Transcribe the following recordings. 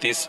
30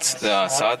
7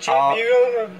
6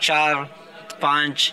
4-5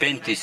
35।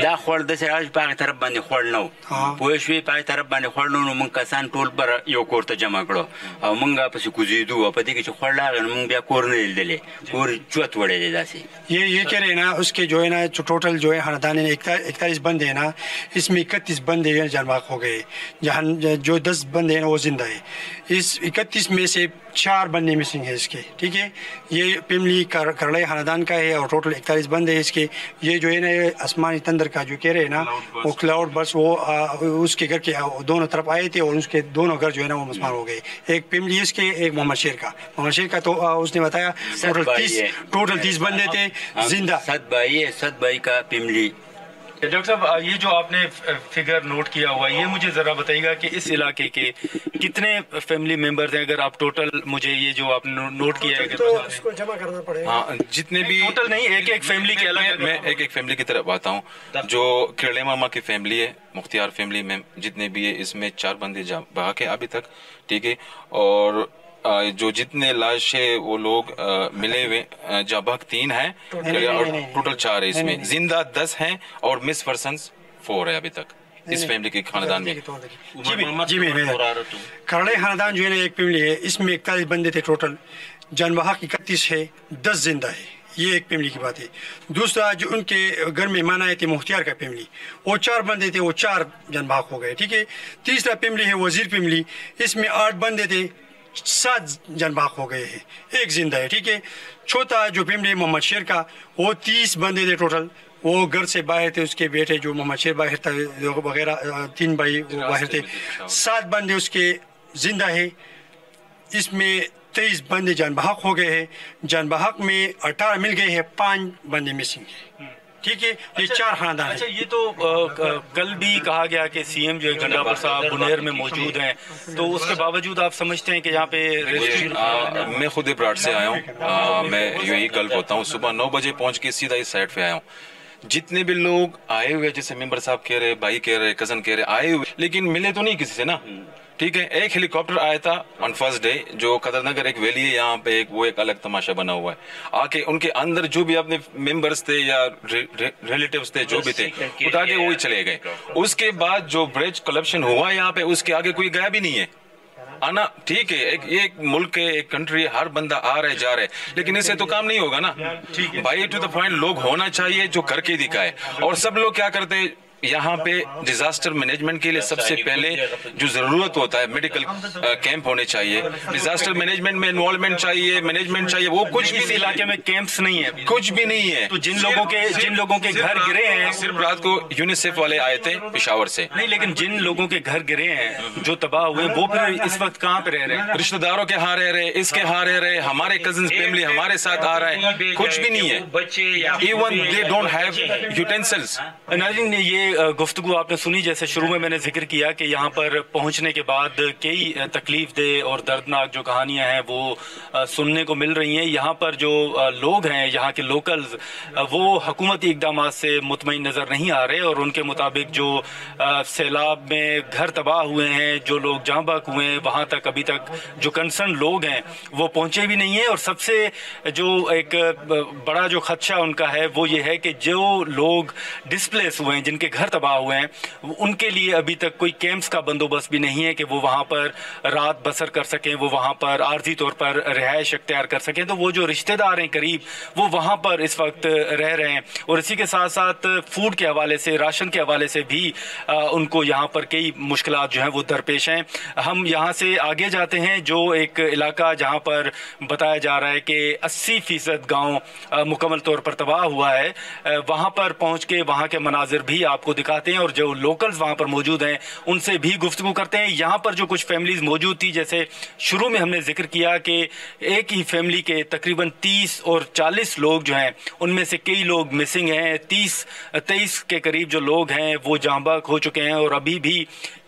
دا خوړ د سره په هغه طرف باندې خوړ نو پوه شوې په هغه طرف باندې خوړ نو موږ کسان ټول بر یو کور ته جمع کړو او موږ پسې کوزیدو په دې کې چې خوړ لاغې موږ بیا کور نه لیدلې کور چوت وړې دي داسې یہ کہہ رہے ہیں نا اس کے جو ہے نا جو ٹوٹل جو ہے خاندان 41 بندے ہیں نا اس میں 31 بندے جان باق ہو گئے جہاں جو 10 بندے ہیں نا وہ زندہ ہے اس 31 میں سے 4 بندے مسنگ ہے اس کے ٹھیک ہے یہ فیملی کرڑے خاندان کا ہے اور ٹوٹل 41 بندے ہیں اس کے یہ جو ہے نا آسمانی تندر کا جو کہہ رہے ہیں نا وہ کلاؤڈ بس وہ اس کے گھر کے دونوں طرف آئے تھے اور اس کے دونوں گھر جو ہے نا وہ مسمار ہو گئے ایک فیملی اس کے ایک محمد شیر کا تو اس نے بتایا ٹوٹل 30 بندے تھے زندہ 7 بھائی کا فیملی ڈاکٹر صاحب یہ جو آپ نے فگر نوٹ کیا ہوا یہ مجھے ذرا بتائیے گا کہ اس علاقے کے کتنے فیملی ممبرز ہیں اگر آپ ٹوٹل مجھے یہ جو آپ نے نوٹ کیا ہے تو اس کو جمع کرنا پڑے گا جتنے بھی ٹوٹل نہیں ایک فیملی کے الگ میں ایک فیملی کی طرف آتا ہوں جو کرڑے ماما کی فیملی ہے مختار فیملی میں جتنے بھی ہے اس میں 4 بندے بہا کے ابھی تک ٹھیک ہے اور جو جتنے لاش ہے وہ لوگ ملے ہوئے جابق 3 ہیں اور ٹوٹل 4 ہے اس میں زندہ 10 ہیں اور مس پرسنز 4 ہے ابھی تک اس فیملی کے خاندان میں جی میں کرڑے خاندان جو ہے نا ایک فیملی ہے اس میں 41 بندے تھے ٹوٹل جان بحق 31 ہے 10 زندہ ہے یہ ایک فیملی کی بات ہے دوسرا جو ان کے گھر میں مانا آئے تھے مختار کا فیملی وہ 4 بندے تھے وہ 4 جان بحق ہو گئے ٹھیک ہے تیسرا فیملی ہے وزیر فیملی اس میں 8 بندے تھے 7 جان باق ہو گئے ہیں ایک زندہ ہے ٹھیک ہے چوتھا جو فیملی محمد شیر کا وہ 30 بندے تھے ٹوٹل وہ گھر سے باہر تھے اس کے بیٹے جو محمد شیر باہر تھا وغیرہ 3 بھائی وہ باہر تھے 7 بندے اس کے زندہ ہے اس میں 23 بندے جان بحق ہو گئے ہیں جان بحق میں 18 مل گئے ہیں 5 بندے مسنگ ہیں ٹھیک ہے یہ 4 خاندان اچھا یہ تو کل بھی کہا گیا کہ سی ایم جو ہے گنڈاپور صاحب بنیر میں موجود ہیں تو اس کے باوجود آپ سمجھتے ہیں کہ یہاں پہ میں خود ابراٹ سے آیا ہوں میں یہی گلف ہوتا ہوں صبح 9 بجے پہنچ کے سیدھا اس سائٹ پہ آیا ہوں جتنے بھی لوگ آئے ہوئے جیسے ممبر صاحب کہہ رہے بھائی کہہ رہے کزن کہہ رہے آئے ہوئے لیکن ملے تو نہیں کسی سے نا ٹھیک ہے ایک ہیلی کاپٹر آیا تھا آن فرسٹ ڈے جو قدر نگر ایک ویلی ہے یہاں پہ وہ ایک الگ تماشا بنا ہوا ہے آ کے ان کے اندر جو بھی اپنے ممبرز تھے یا ریلیٹیوز تھے جو بھی تھے اٹھا کے وہی چلے گئے اس کے بعد جو برج کلپشن ہوا یہاں پہ اس کے آگے کوئی گیا بھی نہیں ہے آنا ٹھیک ہے یہ ایک ملک ہے ایک کنٹری ہے ہر بندہ آ رہے جا رہے لیکن اس سے تو کام نہیں ہوگا نا بھائی ٹو دا پوائنٹ لوگ ہونا چاہیے جو کر کے دکھائے اور سب لوگ کیا کرتے یہاں پہ ڈیزاسٹر مینجمنٹ کے لیے سب سے پہلے جو ضرورت ہوتا ہے میڈیکل کیمپ ہونے چاہیے ڈیزاسٹر مینجمنٹ میں انوالومنٹ چاہیے مینجمنٹ چاہیے وہ کچھ بھی علاقے میں کیمپس نہیں ہے کچھ بھی نہیں ہے تو جن لوگوں کے گھر گرے ہیں صرف رات کو یونیسیف والے آئے تھے پشاور سے نہیں لیکن جن لوگوں کے گھر گرے ہیں جو تباہ ہوئے وہ پھر اس وقت کہاں پہ رہ رہے ہیں رشتہ داروں کے ہاں رہ رہے اس کے ہاں رہ رہے ہمارے کزنز فیملی ہمارے ساتھ آ رہا ہے کچھ بھی نہیں ہے ایون دے ڈونٹ ہیو یوٹینسلز ناظرین یہ گفتگو آپ نے سنی جیسے شروع میں نے ذکر کیا کہ یہاں پر پہنچنے کے بعد کئی تکلیف دہ اور دردناک جو کہانیاں ہیں وہ سننے کو مل رہی ہیں یہاں پر جو لوگ ہیں یہاں کے لوکلز وہ حکومتی اقدامات سے مطمئن نظر نہیں آ رہے اور ان کے مطابق جو سیلاب میں گھر تباہ ہوئے ہیں جو لوگ جاں بحق ہوئے ہیں وہاں تک ابھی تک جو کنسرن لوگ ہیں وہ پہنچے بھی نہیں ہیں اور سب سے جو ایک بڑا جو خدشہ ان کا ہے وہ یہ ہے کہ جو لوگ ڈسپلیس ہوئے ہیں جن کے گھر تباہ ہوئے ہیں ان کے لیے ابھی تک کوئی کیمپس کا بندوبست بھی نہیں ہے کہ وہ وہاں پر رات بسر کر سکیں وہ وہاں پر عارضی طور پر رہائش اختیار کر سکیں تو وہ جو رشتہ دار ہیں قریب وہ وہاں پر اس وقت رہ رہے ہیں اور اسی کے ساتھ ساتھ فوڈ کے حوالے سے راشن کے حوالے سے بھی ان کو یہاں پر کئی مشکلات جو ہیں وہ درپیش ہیں ہم یہاں سے آگے جاتے ہیں جو ایک علاقہ جہاں پر بتایا جا رہا ہے کہ 80% گاؤں مکمل طور پر تباہ ہوا ہے وہاں پر پہنچ کے وہاں کے مناظر بھی آپ کو دکھاتے ہیں اور جو لوکلز وہاں پر موجود ہیں ان سے بھی گفتگو کرتے ہیں یہاں پر جو کچھ فیملیز موجود تھی جیسے شروع میں ہم نے ذکر کیا کہ ایک ہی فیملی کے تقریباً 30 اور 40 لوگ جو ہیں ان میں سے کئی لوگ مسنگ ہیں 23 کے قریب جو لوگ ہیں وہ جاں بحق ہو چکے ہیں اور ابھی بھی